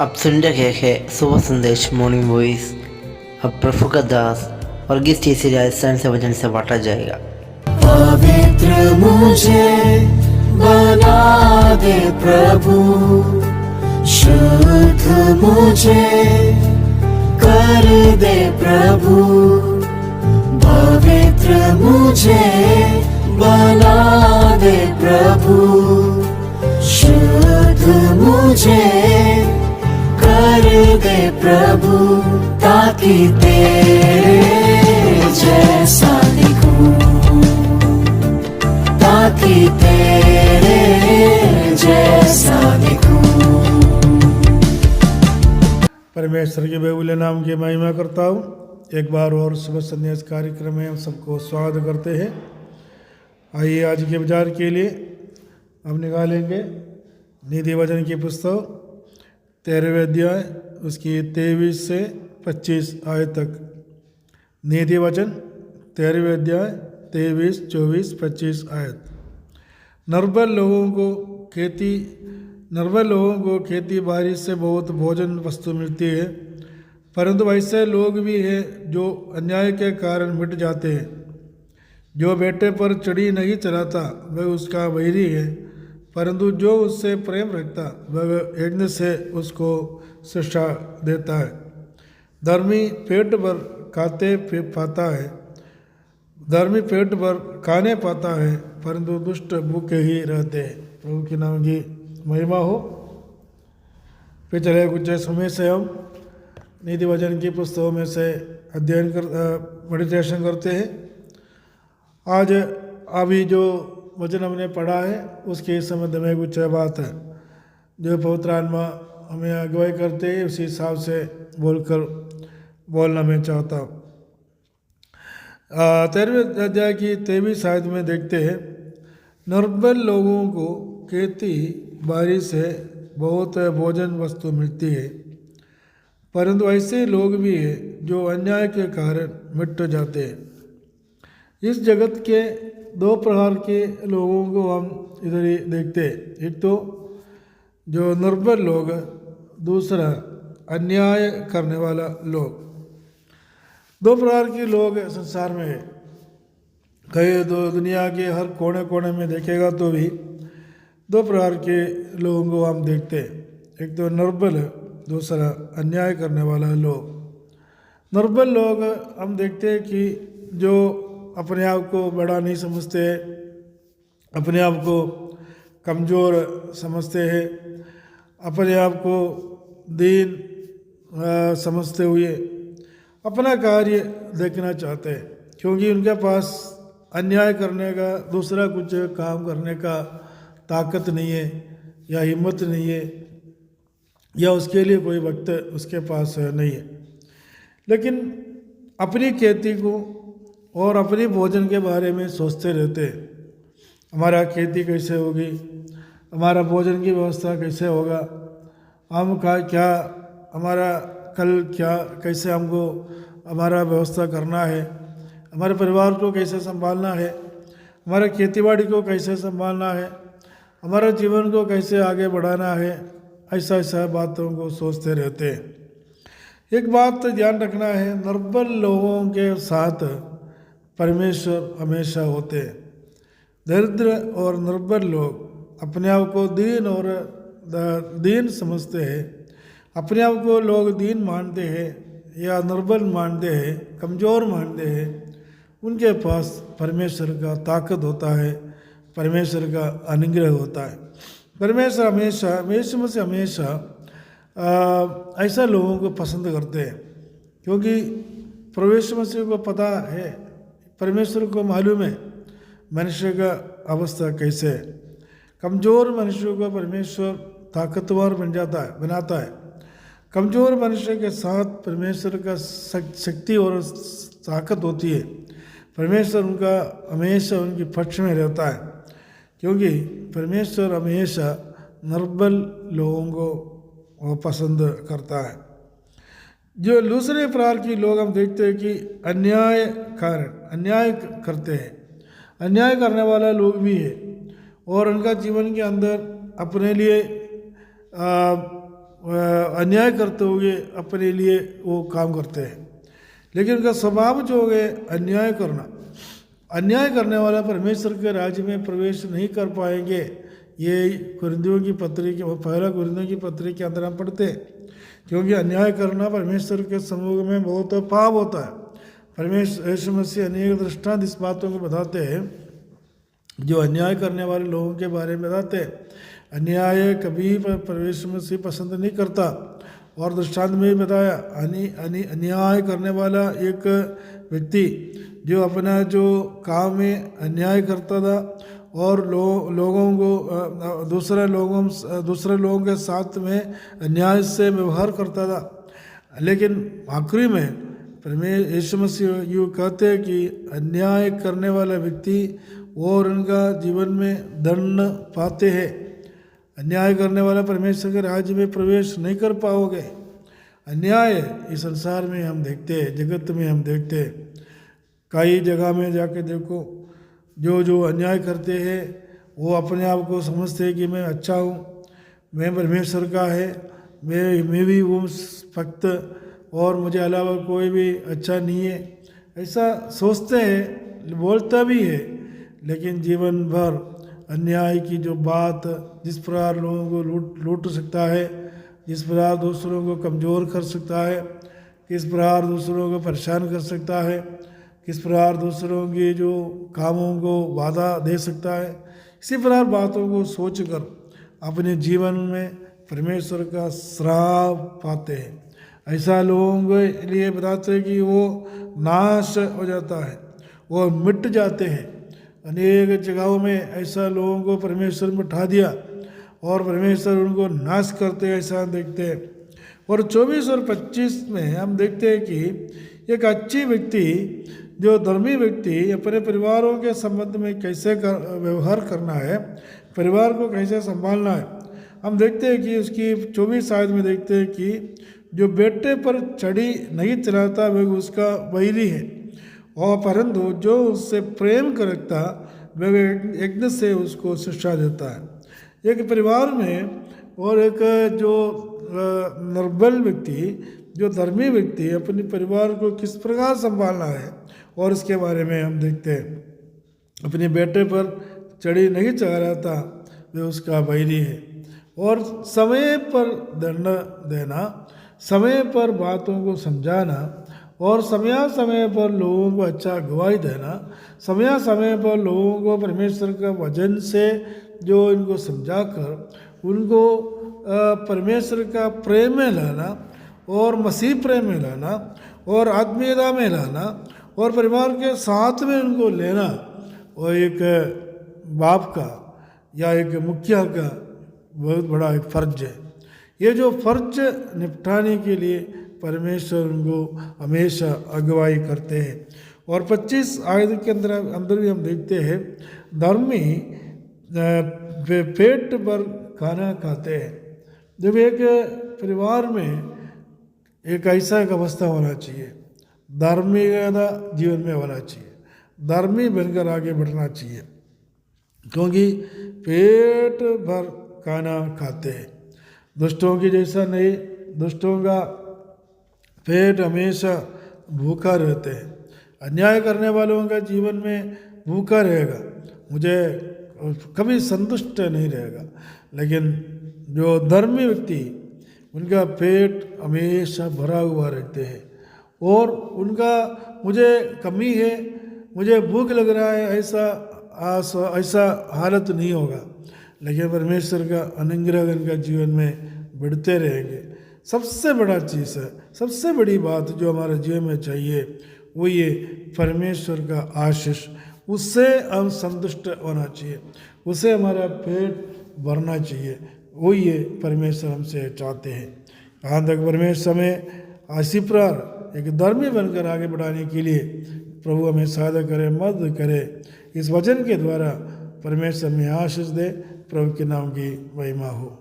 आप सुन रहे हैं सुबह संदेश मॉर्निंग वॉइस। अब प्रभु का दास और गीत जैसे राजस्थान से वचन से बांटा जाएगा। पवित्र मुझे बना दे प्रभु, शुद्ध मुझे कर दे प्रभु। पवित्र मुझे बना दे प्रभु, शुद्ध मुझे कर दे प्रभु, ताकि तेरे जैसा दिखूं, ताकि तेरे जैसा दिखूं। परमेश्वर के बेहुले नाम की महिमा करता हूँ। एक बार और सुबह संदेश कार्यक्रम में हम सबको स्वागत करते हैं। आइए आज के विचार के लिए हम निकालेंगे नीति वचन की पुस्तक 13वें अध्याय उसकी 23 से 25 आयत तक। नीति वचन 13वें अध्याय 23, 24, 25 आयत। निर्बल लोगों को खेती बाड़ी से बहुत भोजन वस्तु मिलती है, परंतु ऐसे लोग भी हैं जो अन्याय के कारण मिट जाते हैं। जो बेटे पर चिड़ी नहीं चलाता वह उसका वैरी है, परंतु जो उससे प्रेम रखता वह यज्ञ से उसको शिक्षा देता है। धर्मी पेट भर खाने पाता है, परंतु दुष्ट भूखे ही रहते हैं। प्रभु के नाम की महिमा हो। पिछले कुछ समय से हम नीति वचन की पुस्तकों में से मेडिटेशन करते हैं। आज अभी जो वचन हमने पढ़ा है उसके संबंध में कुछ बात है जो पवित्र आत्मा हमें अगुवाई करते हैं, उसी हिसाब से बोलना मैं चाहता हूँ। 13वें अध्याय की 23 आयत में देखते हैं, निर्बल लोगों को खेती बाड़ी से बहुत भोजन वस्तु मिलती है, परंतु ऐसे लोग भी हैं जो अन्याय के कारण मिट जाते हैं। इस जगत के दो प्रकार के लोगों को हम इधर ही देखते हैं। एक तो जो निर्बल लोग, दूसरा अन्याय करने वाला लोग। दो प्रकार के लोग संसार में है। कई दुनिया के हर कोने कोने में देखेगा तो भी दो प्रकार के लोगों को हम देखते हैं। एक तो निर्बल, दूसरा अन्याय करने वाला लोग। निर्बल लोग हम देखते हैं कि जो अपने आप को बड़ा नहीं समझते, अपने आप को कमज़ोर समझते हैं, अपने आप को दीन समझते हुए अपना कार्य देखना चाहते हैं, क्योंकि उनके पास अन्याय करने का, दूसरा कुछ काम करने का ताकत नहीं है या हिम्मत नहीं है, या उसके लिए कोई वक्त उसके पास नहीं है। लेकिन अपनी खेती को और अपने भोजन के बारे में सोचते रहते हैं। हमारा खेती कैसे होगी, हमारा भोजन की व्यवस्था कैसे होगा, हम क्या हमारा कल क्या कैसे हमको हमारा व्यवस्था करना है, हमारे परिवार को कैसे संभालना है, हमारे खेतीबाड़ी को कैसे संभालना है, हमारा जीवन को कैसे आगे बढ़ाना है, ऐसा बातों को सोचते रहते हैं। एक बात ध्यान रखना है, निर्बल लोगों के साथ परमेश्वर हमेशा होते हैं। दरिद्र और निर्बल लोग अपने आप को दीन समझते हैं, अपने आप को लोग दीन मानते हैं या निर्बल मानते हैं, कमज़ोर मानते हैं। उनके पास परमेश्वर का ताकत होता है, परमेश्वर का अनुग्रह होता है। परमेश्वर हमेशा ऐसा लोगों को पसंद करते हैं, क्योंकि प्रभु मसीह को पता है, परमेश्वर को मालूम है मनुष्य का अवस्था कैसे है। कमज़ोर मनुष्य को परमेश्वर ताकतवर बनाता है। कमज़ोर मनुष्य के साथ परमेश्वर का शक्ति और ताकत होती है। परमेश्वर हमेशा उनके पक्ष में रहता है, क्योंकि परमेश्वर हमेशा निर्बल लोगों को पसंद करता है। जो दूसरे प्रकार की लोग हम देखते हैं कि अन्याय करते हैं। अन्याय करने वाला लोग भी है और उनका जीवन के अंदर अपने लिए अन्याय करते हुए अपने लिए वो काम करते हैं, लेकिन उनका स्वभाव जो है अन्याय करना। अन्याय करने वाला परमेश्वर के राज्य में प्रवेश नहीं कर पाएंगे। ये कुरिन्थियों की पत्री के पहला कुरिन्थियों की पत्री के अंदर हम पढ़ते हैं, क्योंकि अन्याय करना परमेश्वर के सम्मुख में बहुत पाप होता है। परमेश्वर यीशु मसीह अनेक दृष्टांत इस बातों को बताते हैं, जो अन्याय करने वाले लोगों के बारे में बताते हैं। अन्याय कभी परमेश्वर मसीह पसंद नहीं करता, और दृष्टांत में भी बताया अन्याय करने वाला एक व्यक्ति जो अपना जो काम में अन्याय करता था और लोगों को दूसरे लोगों के साथ में अन्याय से व्यवहार करता था। लेकिन आखिरी में परमेश्वर यीशु मसीह यूँ कहते हैं कि अन्याय करने वाला व्यक्ति और उनका जीवन में दंड पाते हैं। अन्याय करने वाला परमेश्वर के राज्य में प्रवेश नहीं कर पाओगे। अन्याय इस संसार में हम देखते हैं, जगत में हम देखते हैं। कई जगह में जाके देखो, जो अन्याय करते हैं वो अपने आप को समझते हैं कि मैं अच्छा हूँ, मैं परमेश्वर का है, मैं भी वो भक्त और मुझे अलावा कोई भी अच्छा नहीं है, ऐसा सोचते हैं, बोलता भी है। लेकिन जीवन भर अन्याय की जो बात जिस प्रकार लोगों को लूट सकता है, जिस प्रकार दूसरों को कमज़ोर कर सकता है, किस प्रकार दूसरों को परेशान कर सकता है, किस प्रकार दूसरों के जो कामों को बाधा दे सकता है, इसी प्रकार बातों को सोचकर अपने जीवन में परमेश्वर का श्राप पाते हैं। ऐसा लोगों के लिए बताते हैं कि वो नाश हो जाता है, वो मिट जाते हैं। अनेक जगहों में ऐसा लोगों को परमेश्वर में उठा दिया और परमेश्वर उनको नाश करते हैं, ऐसा देखते हैं। और 24 और 25 में हम देखते हैं कि एक अच्छी व्यक्ति, जो धर्मी व्यक्ति अपने परिवारों के संबंध में कैसे व्यवहार करना है, परिवार को कैसे संभालना है, हम देखते हैं कि उसकी 24 आयत में देखते हैं कि जो बेटे पर छड़ी नहीं चलाता वह उसका वैरी है, और परंतु जो उससे प्रेम करता वह यज्ञ से उसको शिक्षा देता है। एक परिवार में और एक जो निर्बल व्यक्ति, जो धर्मी व्यक्ति अपने परिवार को किस प्रकार संभालना है और इसके बारे में हम देखते हैं। अपने बेटे पर छड़ी नहीं चलाता वह उसका वैरी है, और समय पर दंड देना, समय पर बातों को समझाना और समय पर लोगों को अच्छा गवाही देना, समय पर लोगों को परमेश्वर का वचन से जो इनको समझाकर उनको परमेश्वर का प्रेम में लाना और मसीह प्रेम में लाना और आत्मीयता में लाना और परिवार के साथ में उनको लेना, वो एक बाप का या एक मुखिया का बहुत बड़ा एक फ़र्ज है। ये जो फ़र्ज निपटाने के लिए परमेश्वर उनको हमेशा अगुवाई करते हैं। और 25 आयत के अंदर भी हम देखते हैं, धर्मी पेट भर खाना खाते हैं। जब एक परिवार में एक ऐसा एक अवस्था होना चाहिए, धर्मी जीवन में होना चाहिए, धर्मी बनकर आगे बढ़ना चाहिए, क्योंकि पेट भर खाना खाते हैं। दुष्टों की जैसा नहीं, दुष्टों का पेट हमेशा भूखा रहते हैं। अन्याय करने वालों का जीवन में भूखा रहेगा, मुझे कभी संतुष्ट नहीं रहेगा। लेकिन जो धर्मी व्यक्ति, उनका पेट हमेशा भरा हुआ रहते हैं और उनका मुझे कमी है, मुझे भूख लग रहा है, ऐसा हालत नहीं होगा। लेकिन परमेश्वर का अनुग्रह उनका जीवन में बढ़ते रहेंगे। सबसे बड़ा चीज़ है, सबसे बड़ी बात जो हमारे जीवन में चाहिए वो ये परमेश्वर का आशीष, उससे हम संतुष्ट होना चाहिए, उससे हमारा पेट भरना चाहिए, वो ये परमेश्वर हमसे चाहते हैं। यहाँ तक परमेश्वर हमें इसी प्रकार एक धर्मी बनकर आगे बढ़ाने के लिए प्रभु हमें सहायता करे, मदद करे। इस वचन के द्वारा परमेश्वर हमें आशीष दे। प्रभु के नाम की महिमा हो।